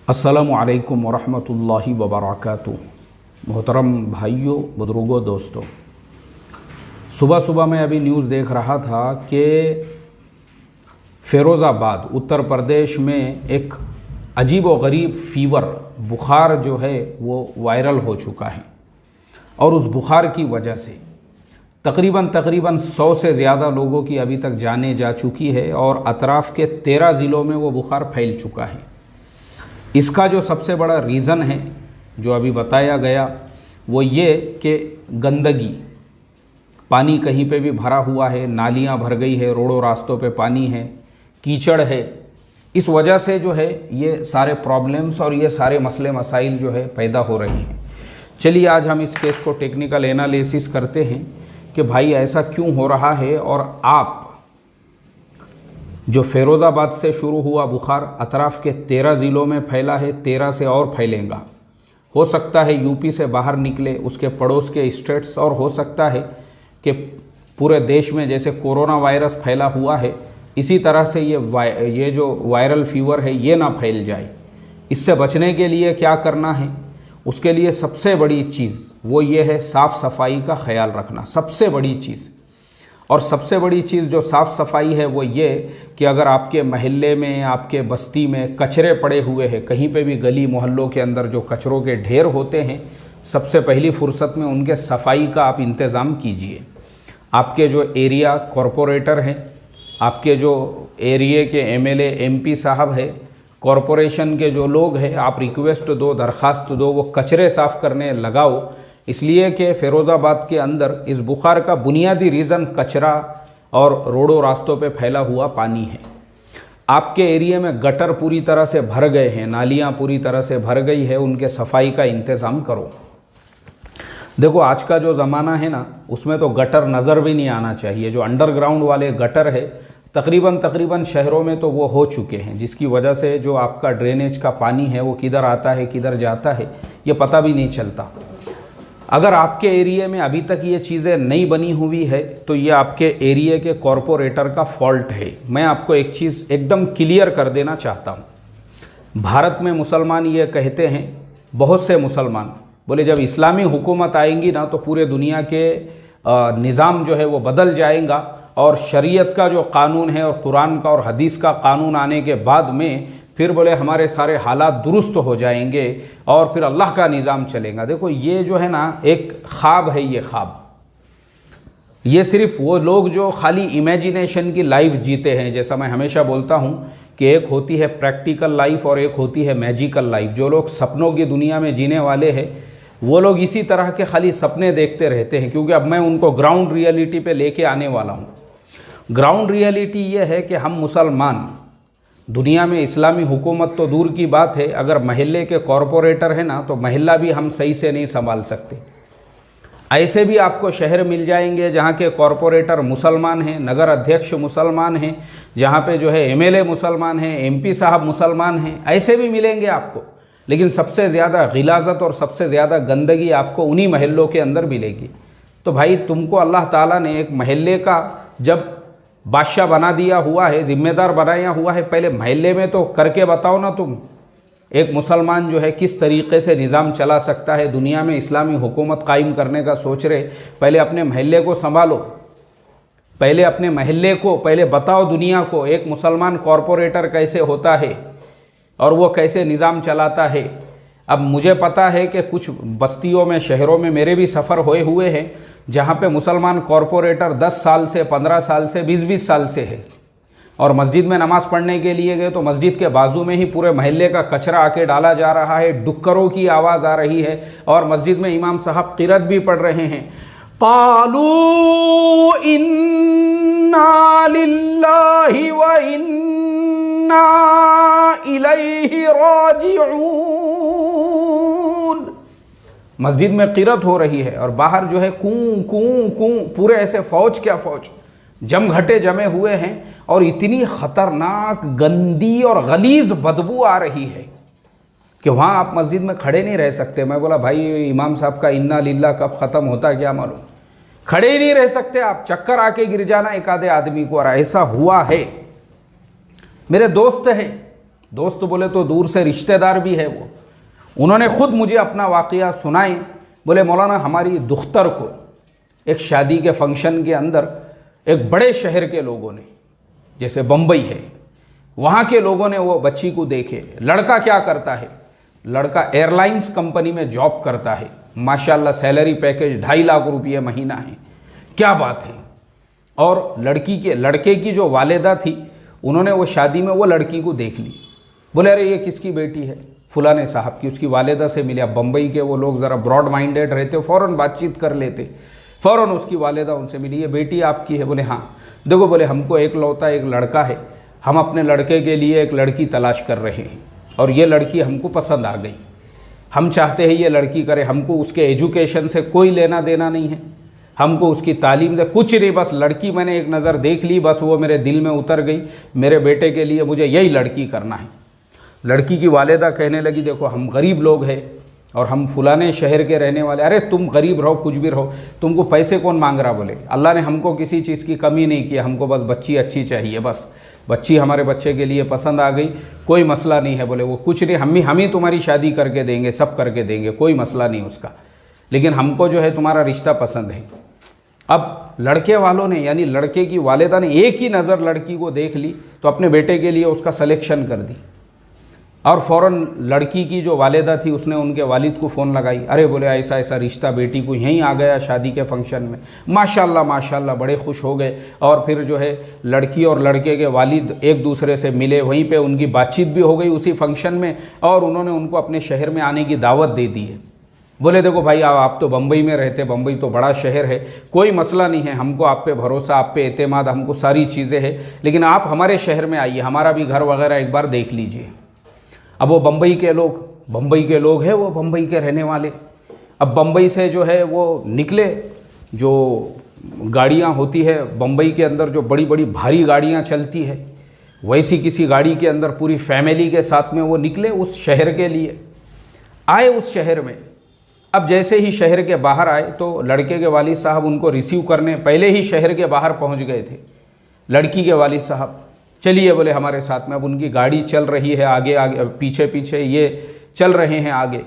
अस्सलामु अलैकुम वरहमतुल्लाहि वबरकातुहू। मोहतरम भाइयों, बुजुर्गों, दोस्तों, सुबह सुबह मैं अभी न्यूज़ देख रहा था कि फ़िरोज़ाबाद उत्तर प्रदेश में एक अजीब व गरीब फ़ीवर बुखार जो है वो वायरल हो चुका है और उस बुखार की वजह से तकरीबन 100 से ज़्यादा लोगों की अभी तक जानें जा चुकी है और अतराफ़ के 13 ज़िलों में वो बुखार फैल चुका है। इसका जो सबसे बड़ा रीज़न है जो अभी बताया गया वो ये कि गंदगी, पानी कहीं पे भी भरा हुआ है, नालियाँ भर गई है, रोडों रास्तों पे पानी है, कीचड़ है। इस वजह से जो है ये सारे प्रॉब्लम्स और ये सारे मसले मसाइल जो है पैदा हो रहे हैं। चलिए आज हम इस केस को टेक्निकल एनालिसिस करते हैं कि भाई ऐसा क्यों हो रहा है और आप जो फ़िरोज़ाबाद से शुरू हुआ बुखार अतराफ़ के 13 ज़िलों में फैला है, 13 से और फैलेगा। हो सकता है यूपी से बाहर निकले, उसके पड़ोस के स्टेट्स, और हो सकता है कि पूरे देश में जैसे कोरोना वायरस फैला हुआ है इसी तरह से ये जो वायरल फ़ीवर है ये ना फैल जाए। इससे बचने के लिए क्या करना है, उसके लिए सबसे बड़ी चीज़ वो ये है साफ़ सफाई का ख्याल रखना। सबसे बड़ी चीज़ और सबसे बड़ी चीज़ जो साफ़ सफाई है वो ये कि अगर आपके महल्ले में, आपके बस्ती में कचरे पड़े हुए हैं, कहीं पे भी गली मोहल्लों के अंदर जो कचरों के ढेर होते हैं, सबसे पहली फुर्सत में उनके सफाई का आप इंतज़ाम कीजिए। आपके जो एरिया कॉरपोरेटर हैं, आपके जो एरिए के एमएलए एमपी साहब है, कॉरपोरेशन के जो लोग हैं, आप रिक्वेस्ट दो, दरख्वास्त दो, वो कचरे साफ़ करने लगाओ। इसलिए कि फ़िरोज़ाबाद के अंदर इस बुखार का बुनियादी रीज़न कचरा और रोडों रास्तों पे फैला हुआ पानी है। आपके एरिया में गटर पूरी तरह से भर गए हैं, नालियाँ पूरी तरह से भर गई है, उनके सफाई का इंतज़ाम करो। देखो आज का जो ज़माना है ना, उसमें तो गटर नज़र भी नहीं आना चाहिए। जो अंडरग्राउंड वाले गटर है तकरीबन शहरों में तो वो हो चुके हैं, जिसकी वजह से जो आपका ड्रेनेज का पानी है वो किधर आता है किधर जाता है ये पता भी नहीं चलता। अगर आपके एरिया में अभी तक ये चीज़ें नहीं बनी हुई है तो ये आपके एरिया के कॉरपोरेटर का फॉल्ट है। मैं आपको एक चीज़ एकदम क्लियर कर देना चाहता हूँ। भारत में मुसलमान ये कहते हैं, बहुत से मुसलमान बोले जब इस्लामी हुकूमत आएंगी ना तो पूरे दुनिया के निज़ाम जो है वो बदल जाएगा और शरीयत का जो कानून है और कुरान का और हदीस का कानून आने के बाद में फिर बोले हमारे सारे हालात दुरुस्त हो जाएंगे और फिर अल्लाह का निज़ाम चलेगा। देखो ये जो है ना एक ख्वाब है, ये ख्वाब, ये सिर्फ वो लोग जो खाली इमेजिनेशन की लाइफ जीते हैं। जैसा मैं हमेशा बोलता हूँ कि एक होती है प्रैक्टिकल लाइफ और एक होती है मैजिकल लाइफ। जो लोग सपनों की दुनिया में जीने वाले हैं वो लोग इसी तरह के खाली सपने देखते रहते हैं, क्योंकि अब मैं उनको ग्राउंड रियलिटी पे लेके आने वाला हूँ। ग्राउंड रियलिटी ये है कि हम मुसलमान दुनिया में इस्लामी हुकूमत तो दूर की बात है, अगर महल्ले के कॉरपोरेटर है ना तो महल्ला भी हम सही से नहीं संभाल सकते। ऐसे भी आपको शहर मिल जाएंगे जहाँ के कॉरपोरेटर मुसलमान हैं, नगर अध्यक्ष मुसलमान हैं, जहाँ पे जो है एमएलए मुसलमान हैं, एमपी साहब मुसलमान हैं, ऐसे भी मिलेंगे आपको। लेकिन सबसे ज़्यादा गिलाज़त और सबसे ज़्यादा गंदगी आपको उन्हीं महल्लों के अंदर मिलेगी। तो भाई तुमको अल्लाह ताला ने एक महल्ले का जब बादशाह बना दिया हुआ है, जिम्मेदार बनाया हुआ है, पहले महल्ले में तो करके बताओ ना तुम। एक मुसलमान जो है किस तरीक़े से निज़ाम चला सकता है, दुनिया में इस्लामी हुकूमत कायम करने का सोच रहे, पहले अपने महल्ले को संभालो, पहले अपने महल्ले को पहले बताओ दुनिया को एक मुसलमान कॉरपोरेटर कैसे होता है और वो कैसे निज़ाम चलाता है। अब मुझे पता है कि कुछ बस्तियों में, शहरों में मेरे भी सफ़र हुए हैं जहाँ पे मुसलमान कॉरपोरेटर 10 साल से, 15 साल से, 20 साल से है और मस्जिद में नमाज़ पढ़ने के लिए गए तो मस्जिद के बाजू में ही पूरे महल्ले का कचरा आके डाला जा रहा है, डुक्करों की आवाज़ आ रही है और मस्जिद में इमाम साहब क़िरात भी पढ़ रहे हैं। क़ालू इन्ना लिल्लाहि व इन्ना इलैहि राजिऊन। मस्जिद में क़िरात हो रही है और बाहर जो है कूं कूं कूं, पूरे ऐसे फ़ौज क्या फ़ौज जमघटे जमे हुए हैं और इतनी ख़तरनाक गंदी और गलीज़ बदबू आ रही है कि वहाँ आप मस्जिद में खड़े नहीं रह सकते। मैं बोला भाई इमाम साहब का इन्ना लिल्लाह कब ख़त्म होता है क्या मालूम, खड़े ही नहीं रह सकते आप, चक्कर आके गिर जाना एक आधे आदमी को। और ऐसा हुआ है, मेरे दोस्त हैं दोस्त बोले तो दूर से रिश्तेदार भी है वो। उन्होंने खुद मुझे अपना वाक़या सुनाए। बोले मौलाना हमारी दुख्तर को एक शादी के फंक्शन के अंदर एक बड़े शहर के लोगों ने, जैसे बम्बई है, वहाँ के लोगों ने वो बच्ची को देखे। लड़का क्या करता है, लड़का एयरलाइंस कंपनी में जॉब करता है, माशाल्लाह सैलरी पैकेज 2.5 लाख रुपये महीना है, क्या बात है। और लड़के की जो वालिदा थी, उन्होंने वो शादी में वो लड़की को देख ली। बोले अरे ये किसकी बेटी है, फलाने साहब की। उसकी वालिदा से मिले। अब बम्बई के वो लोग ज़रा ब्रॉड माइंडेड रहते, फ़ौरन बातचीत कर लेते। फ़ौरन उसकी वालिदा उनसे मिली, ये बेटी आपकी है? बोले हाँ। देखो बोले हमको एक लौता एक लड़का है, हम अपने लड़के के लिए एक लड़की तलाश कर रहे हैं और ये लड़की हमको पसंद आ गई। हम चाहते हैं ये लड़की करे, हमको उसके एजुकेशन से कोई लेना देना नहीं है, हमको उसकी तालीम से कुछ नहीं, बस लड़की मैंने एक नज़र देख ली, बस वो मेरे दिल में उतर गई, मेरे बेटे के लिए मुझे यही लड़की करना है। लड़की की वालिदा कहने लगी देखो हम गरीब लोग हैं और हम फलाने शहर के रहने वाले। अरे तुम गरीब रहो कुछ भी रहो, तुमको पैसे कौन मांग रहा? बोले अल्लाह ने हमको किसी चीज़ की कमी नहीं की, हमको बस बच्ची अच्छी चाहिए, बस बच्ची हमारे बच्चे के लिए पसंद आ गई, कोई मसला नहीं है। बोले वो कुछ नहीं, हम ही तुम्हारी शादी करके देंगे, सब करके देंगे, कोई मसला नहीं उसका, लेकिन हमको जो है तुम्हारा रिश्ता पसंद है। अब लड़के वालों ने यानी लड़के की वालिदा ने एक ही नज़र लड़की को देख ली तो अपने बेटे के लिए उसका सिलेक्शन कर दी। और फ़ौरन लड़की की जो वालिदा थी उसने उनके वालिद को फ़ोन लगाई। अरे बोले ऐसा ऐसा रिश्ता बेटी को यहीं आ गया शादी के फंक्शन में। माशाल्लाह माशाल्लाह बड़े खुश हो गए। और फिर जो है लड़की और लड़के के वालिद एक दूसरे से मिले, वहीं पे उनकी बातचीत भी हो गई उसी फंक्शन में, और उन्होंने उनको अपने शहर में आने की दावत दे दी है। बोले देखो भाई आप तो बम्बई में रहते, बम्बई तो बड़ा शहर है, कोई मसला नहीं है, हमको आप पे भरोसा, आप पे एतमाद, हमको सारी चीज़ें हैं, लेकिन आप हमारे शहर में आइए, हमारा भी घर वगैरह एक बार देख लीजिए। अब वो बम्बई के लोग हैं, वो बम्बई के रहने वाले। अब बम्बई से जो है वो निकले, जो गाड़ियाँ होती है बम्बई के अंदर, जो बड़ी बड़ी भारी गाड़ियाँ चलती है, वैसी किसी गाड़ी के अंदर पूरी फैमिली के साथ में वो निकले उस शहर के लिए। आए उस शहर में। अब जैसे ही शहर के बाहर आए तो लड़के के वालिद साहब उनको रिसीव करने पहले ही शहर के बाहर पहुंच गए थे। लड़की के वालिद साहब चलिए बोले हमारे साथ में। अब उनकी गाड़ी चल रही है आगे आगे, पीछे पीछे ये चल रहे हैं आगे।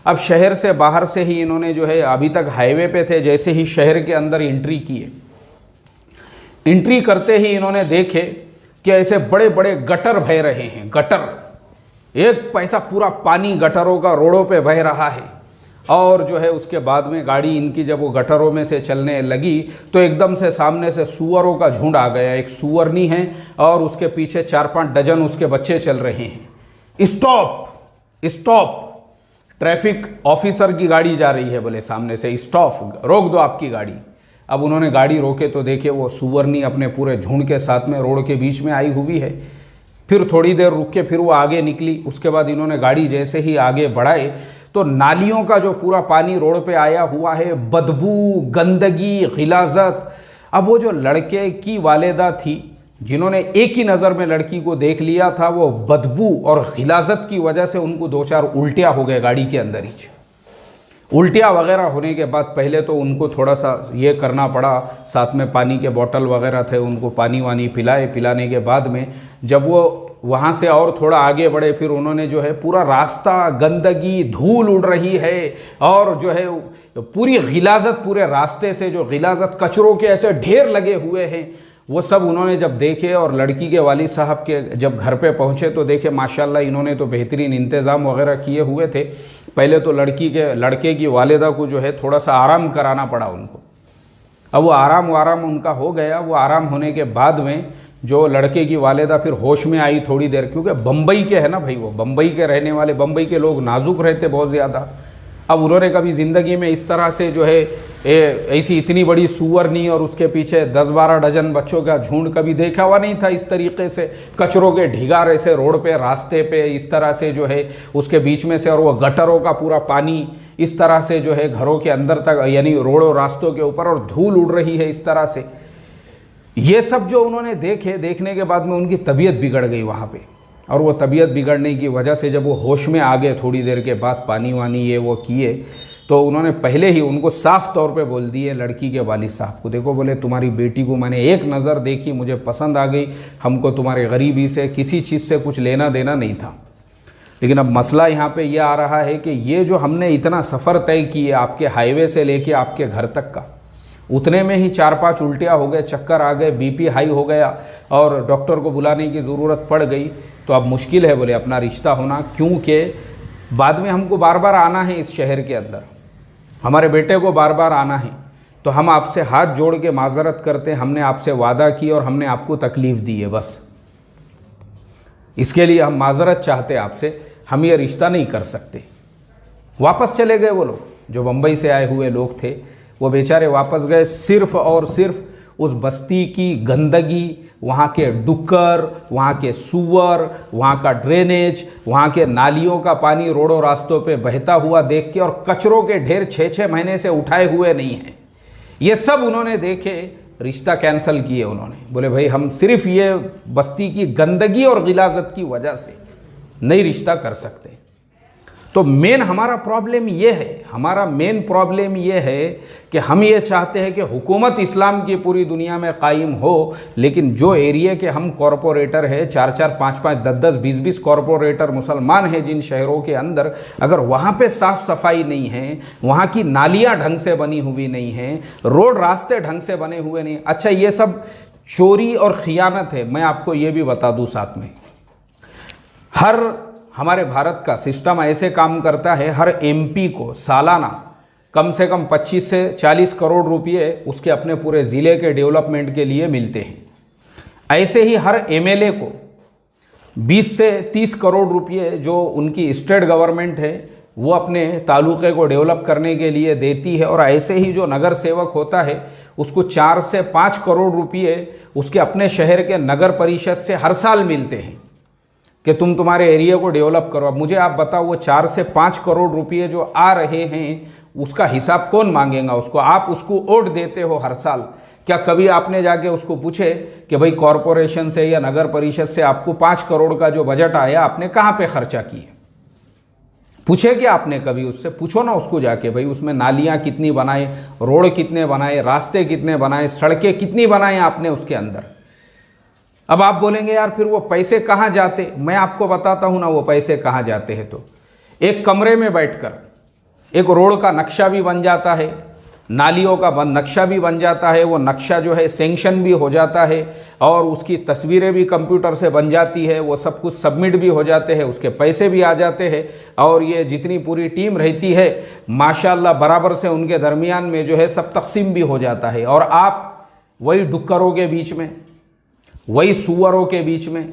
अब शहर से बाहर से ही इन्होंने जो है, अभी तक हाईवे पे थे, जैसे ही शहर के अंदर एंट्री किए, एंट्री करते ही इन्होंने देखे कि ऐसे बड़े बड़े गटर बह रहे हैं। गटर, एक पैसा पूरा पानी गटरों का रोडों पे बह रहा है। और जो है उसके बाद में गाड़ी इनकी जब वो गटरों में से चलने लगी तो एकदम से सामने से सूअरों का झुंड आ गया। एक सूअरनी है और उसके पीछे 4-5 डजन उसके बच्चे चल रहे हैं। स्टॉप स्टॉप, ट्रैफिक ऑफिसर की गाड़ी जा रही है। बोले सामने से स्टॉप, रोक दो आपकी गाड़ी। अब उन्होंने गाड़ी रोके तो देखे वो सूअरनी अपने पूरे झुंड के साथ में रोड के बीच में आई हुई है। फिर थोड़ी देर रुक के फिर वो आगे निकली। उसके बाद इन्होंने गाड़ी जैसे ही आगे बढ़ाए तो नालियों का जो पूरा पानी रोड पे आया हुआ है, बदबू, गंदगी, गिलाजत। अब वो जो लड़के की वालिदा थी जिन्होंने एक ही नज़र में लड़की को देख लिया था, वो बदबू और गिलाजत की वजह से उनको 2-4 उल्टियाँ हो गए गाड़ी के अंदर ही। उल्टियाँ वगैरह होने के बाद पहले तो उनको थोड़ा सा ये करना पड़ा, साथ में पानी के बोतल वगैरह थे, उनको पानी वानी पिलाने के बाद में जब वो वहाँ से और थोड़ा आगे बढ़े, फिर उन्होंने जो है पूरा रास्ता गंदगी, धूल उड़ रही है और जो है पूरी गिलाजत, पूरे रास्ते से जो गिलाजत, कचरों के ऐसे ढेर लगे हुए हैं, वो सब उन्होंने जब देखे। और लड़की के वालिद साहब के जब घर पे पहुँचे तो देखे माशाल्लाह इन्होंने तो बेहतरीन इंतज़ाम वगैरह किए हुए थे। पहले तो लड़के की वालिदा को जो है थोड़ा सा आराम कराना पड़ा उनको। अब वो आराम उनका हो गया। वो आराम होने के बाद में जो लड़के की वालिदा फिर होश में आई थोड़ी देर, क्योंकि बम्बई के है ना भाई, वो बम्बई के रहने वाले, बम्बई के लोग नाजुक रहते बहुत ज़्यादा। अब उन्होंने कभी ज़िंदगी में इस तरह से जो है ऐसी इतनी बड़ी सूअरनी और उसके पीछे 10-12 डजन बच्चों का झुंड कभी देखा हुआ नहीं था। इस तरीके से कचरों के ढिगार ऐसे रोड पे, रास्ते पे इस तरह से जो है उसके बीच में से, और वो गटरों का पूरा पानी इस तरह से जो है घरों के अंदर तक, यानी रोड और रास्तों के ऊपर, और धूल उड़ रही है इस तरह से। ये सब जो उन्होंने देखने के बाद में उनकी तबीयत बिगड़ गई वहाँ पे। और वो तबीयत बिगड़ने की वजह से जब वो होश में आ गए थोड़ी देर के बाद, पानी वानी ये वो किए, तो उन्होंने पहले ही उनको साफ तौर पे बोल दिए लड़की के वालिद साहब को, देखो बोले तुम्हारी बेटी को मैंने एक नज़र देखी, मुझे पसंद आ गई, हमको तुम्हारे गरीबी से किसी चीज़ से कुछ लेना देना नहीं था। लेकिन अब मसला यहाँ पे ये आ रहा है कि ये जो हमने इतना सफ़र तय किया आपके हाईवे से लेके आपके घर तक का, उतने में ही 4-5 उल्टियाँ हो गए, चक्कर आ गए, बीपी हाई हो गया और डॉक्टर को बुलाने की ज़रूरत पड़ गई, तो अब मुश्किल है बोले अपना रिश्ता होना, क्योंकि बाद में हमको बार बार आना है इस शहर के अंदर, हमारे बेटे को बार बार आना है, तो हम आपसे हाथ जोड़ के माजरत करते हैं, हमने आपसे वादा की और हमने आपको तकलीफ़ दी है, बस इसके लिए हम माजरत चाहते आपसे, हम ये रिश्ता नहीं कर सकते। वापस चले गए वो लोग, जो बम्बई से आए हुए लोग थे वो बेचारे वापस गए, सिर्फ़ और सिर्फ उस बस्ती की गंदगी, वहाँ के डुक्कर, वहाँ के सूअर, वहाँ का ड्रेनेज, वहाँ के नालियों का पानी रोडों रास्तों पे बहता हुआ देख के, और कचरों के ढेर 6-6 महीने से उठाए हुए नहीं हैं, ये सब उन्होंने देखे, रिश्ता कैंसिल किए उन्होंने, बोले भाई हम सिर्फ ये बस्ती की गंदगी और गिलाजत की वजह से नहीं रिश्ता कर सकते। तो मेन हमारा प्रॉब्लम ये है, हमारा मेन प्रॉब्लम ये है कि हम ये चाहते हैं कि हुकूमत इस्लाम की पूरी दुनिया में कायम हो, लेकिन जो एरिया के हम कॉरपोरेटर है, 4-4, 5-5, 10-10, 20-20 कॉरपोरेटर मुसलमान हैं जिन शहरों के अंदर, अगर वहाँ पे साफ़ सफाई नहीं है, वहाँ की नालियाँ ढंग से बनी हुई नहीं हैं, रोड रास्ते ढंग से बने हुए नहीं, अच्छा ये सब चोरी और ख़ियानत है। मैं आपको ये भी बता दूँ साथ में, हमारे भारत का सिस्टम ऐसे काम करता है, हर एमपी को सालाना कम से कम 25 से 40 करोड़ रुपए उसके अपने पूरे ज़िले के डेवलपमेंट के लिए मिलते हैं। ऐसे ही हर एमएलए को 20 से 30 करोड़ रुपए जो उनकी स्टेट गवर्नमेंट है वो अपने तालुके को डेवलप करने के लिए देती है, और ऐसे ही जो नगर सेवक होता है उसको 4 से 5 करोड़ रुपए उसके अपने शहर के नगर परिषद से हर साल मिलते हैं कि तुम तुम्हारे एरिया को डेवलप करो। अब मुझे आप बताओ, वो 4 से 5 करोड़ रुपए जो आ रहे हैं उसका हिसाब कौन मांगेगा उसको? आप उसको वोट देते हो हर साल, क्या कभी आपने जाके उसको पूछे कि भाई कॉरपोरेशन से या नगर परिषद से आपको 5 करोड़ का जो बजट आया आपने कहाँ पे खर्चा किए? पूछे क्या आपने कभी उससे? पूछो ना उसको जाके, भाई उसमें नालियाँ कितनी बनाए, रोड कितने बनाए, रास्ते कितने बनाए, सड़कें कितनी बनाए आपने उसके अंदर। अब आप बोलेंगे यार फिर वो पैसे कहाँ जाते, मैं आपको बताता हूँ ना वो पैसे कहाँ जाते हैं। तो एक कमरे में बैठकर एक रोड का नक्शा भी बन जाता है, नालियों का नक्शा भी बन जाता है, वो नक्शा जो है सैंक्शन भी हो जाता है और उसकी तस्वीरें भी कंप्यूटर से बन जाती है, वो सब कुछ सबमिट भी हो जाते हैं, उसके पैसे भी आ जाते हैं, और ये जितनी पूरी टीम रहती है माशाल्लाह बराबर से उनके दरमियान में जो है सब तकसीम भी हो जाता है। और आप वही डुक्करों के बीच में, वही सुअरों के बीच में,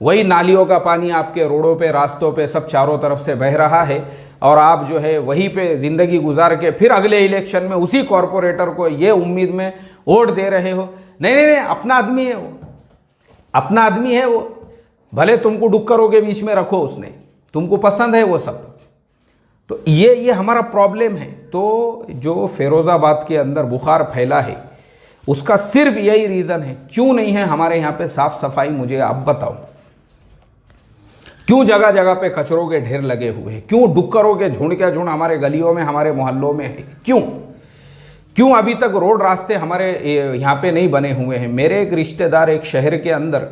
वही नालियों का पानी आपके रोडों पे, रास्तों पे सब चारों तरफ से बह रहा है, और आप जो है वहीं पे ज़िंदगी गुजार के फिर अगले इलेक्शन में उसी कॉरपोरेटर को ये उम्मीद में वोट दे रहे हो। नहीं नहीं नहीं, अपना आदमी है वो, अपना आदमी है वो, भले तुमको डुक्करों के बीच में रखो, उसने तुमको पसंद है वो सब। तो ये हमारा प्रॉब्लम है। तो जो फिरोज़ाबाद के अंदर बुखार फैला है उसका सिर्फ यही रीज़न है। क्यों नहीं है हमारे यहाँ पे साफ़ सफाई, मुझे आप बताओ। क्यों जगह जगह पे कचरों के ढेर लगे हुए हैं? क्यों डुक्करों के झुंड के झुंड हमारे गलियों में, हमारे मोहल्लों में है? क्यों अभी तक रोड रास्ते हमारे यहाँ पे नहीं बने हुए हैं? मेरे एक रिश्तेदार एक शहर के अंदर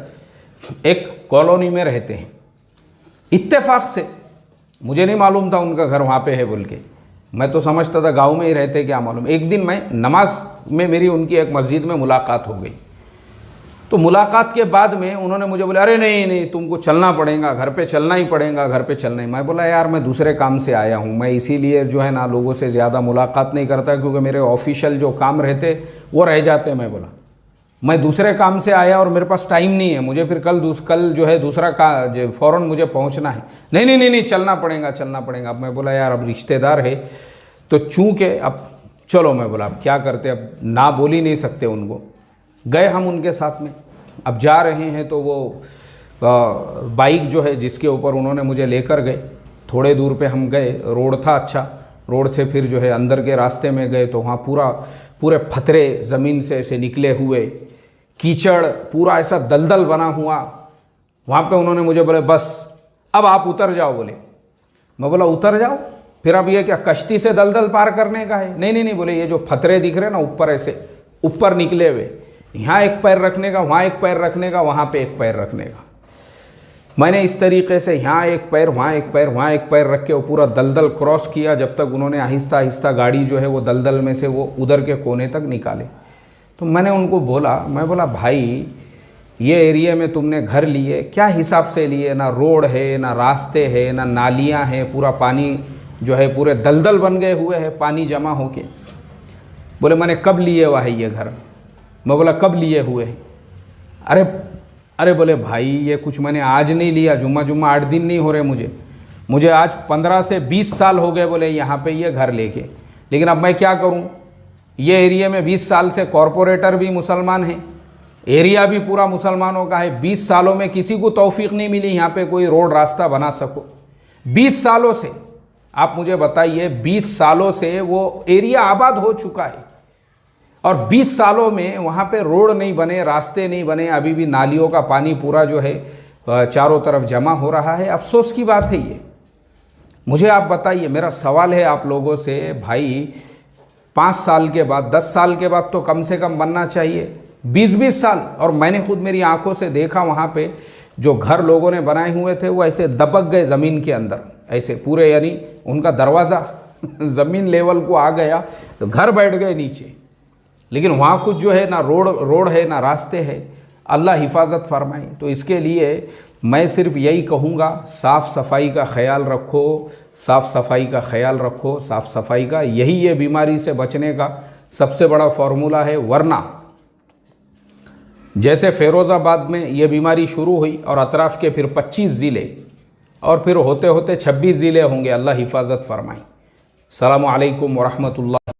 एक कॉलोनी में रहते हैं, इत्तेफाक से मुझे नहीं मालूम था उनका घर वहाँ पे है बोल के, मैं तो समझता था गांव में ही रहते, क्या मालूम। एक दिन मैं नमाज में मेरी उनकी एक मस्जिद में मुलाकात हो गई। तो मुलाकात के बाद में उन्होंने मुझे बोला, अरे नहीं नहीं तुमको चलना पड़ेगा, घर पे चलना ही पड़ेगा, घर पे चलना ही। मैं बोला यार मैं दूसरे काम से आया हूँ, मैं इसीलिए जो है ना लोगों से ज़्यादा मुलाकात नहीं करता, क्योंकि मेरे ऑफिशियल जो काम रहते वो रह जाते। मैं बोला मैं दूसरे काम से आया और मेरे पास टाइम नहीं है, मुझे फिर कल जो है दूसरा का फ़ौरन मुझे पहुंचना है। नहीं नहीं नहीं नहीं, चलना पड़ेगा। अब मैं बोला यार अब रिश्तेदार है तो चूँकि अब चलो, मैं बोला अब क्या करते, अब ना बोल ही नहीं सकते उनको। गए हम उनके साथ में, अब जा रहे हैं तो वो बाइक जो है जिसके ऊपर उन्होंने मुझे लेकर गए, थोड़े दूर पे हम गए, रोड था अच्छा, रोड से फिर जो है अंदर के रास्ते में गए तो वहाँ पूरे फतरे ज़मीन से ऐसे निकले हुए, कीचड़ पूरा ऐसा दलदल बना हुआ। वहाँ पे उन्होंने मुझे बोले बस अब आप उतर जाओ बोले। मैं बोला उतर जाओ, फिर अब ये क्या कश्ती से दलदल पार करने का है? नहीं नहीं नहीं, बोले ये जो फतरे दिख रहे हैं ना ऊपर, ऐसे ऊपर निकले हुए, यहाँ एक पैर रखने का, वहाँ एक पैर रखने का, वहाँ पे एक पैर रखने का। मैंने इस तरीके से यहाँ एक पैर, वहाँ एक पैर, वहाँ एक पैर रख के वो पूरा दलदल क्रॉस किया, जब तक उन्होंने आहिस्ता आहिस्ता गाड़ी जो है वो दलदल में से वो उधर के कोने तक निकाले। तो मैंने उनको बोला, मैं बोला भाई ये एरिया में तुमने घर लिए, क्या हिसाब से लिए? ना रोड है, ना रास्ते है, ना नालियाँ हैं, पूरा पानी जो है पूरे दलदल बन गए हुए हैं पानी जमा होके। बोले मैंने कब लिए हुआ है ये घर? मैं बोला कब लिए हुए हैं? अरे बोले भाई ये कुछ मैंने आज नहीं लिया, जुम्मा 8 दिन नहीं हो रहे मुझे आज 15 से 20 साल हो गए बोले यहाँ पे ये घर लेके। लेकिन अब मैं क्या करूँ, ये एरिया में 20 साल से कॉरपोरेटर भी मुसलमान हैं, एरिया भी पूरा मुसलमानों का है। 20 सालों में किसी को तौफीक नहीं मिली यहाँ पे कोई रोड रास्ता बना सको। 20 सालों से आप मुझे बताइए, 20 सालों से वो एरिया आबाद हो चुका है और 20 सालों में वहाँ पे रोड नहीं बने, रास्ते नहीं बने, अभी भी नालियों का पानी पूरा जो है चारों तरफ जमा हो रहा है। अफसोस की बात है ये। मुझे आप बताइए, मेरा सवाल है आप लोगों से, भाई 5 साल के बाद, 10 साल के बाद तो कम से कम बनना चाहिए, 20-20 साल। और मैंने खुद मेरी आंखों से देखा वहाँ पे जो घर लोगों ने बनाए हुए थे वो ऐसे दबक गए ज़मीन के अंदर, ऐसे पूरे, यानी उनका दरवाज़ा ज़मीन लेवल को आ गया तो घर बैठ गए नीचे। लेकिन वहाँ कुछ जो है ना रोड है ना रास्ते है। अल्लाह हिफाजत फरमाए। तो इसके लिए मैं सिर्फ यही कहूँगा, साफ़ सफाई का ख्याल रखो, साफ़ सफाई का ख्याल रखो, साफ़ सफाई का, यही ये बीमारी से बचने का सबसे बड़ा फार्मूला है। वरना जैसे फ़िरोज़ाबाद में ये बीमारी शुरू हुई और अतराफ़ के फिर 25 ज़िले और फिर होते होते 26 ज़िले होंगे, अल्लाह हिफाजत फरमाए। अस्सलामु अलैकुम वरहमतुल्लाह।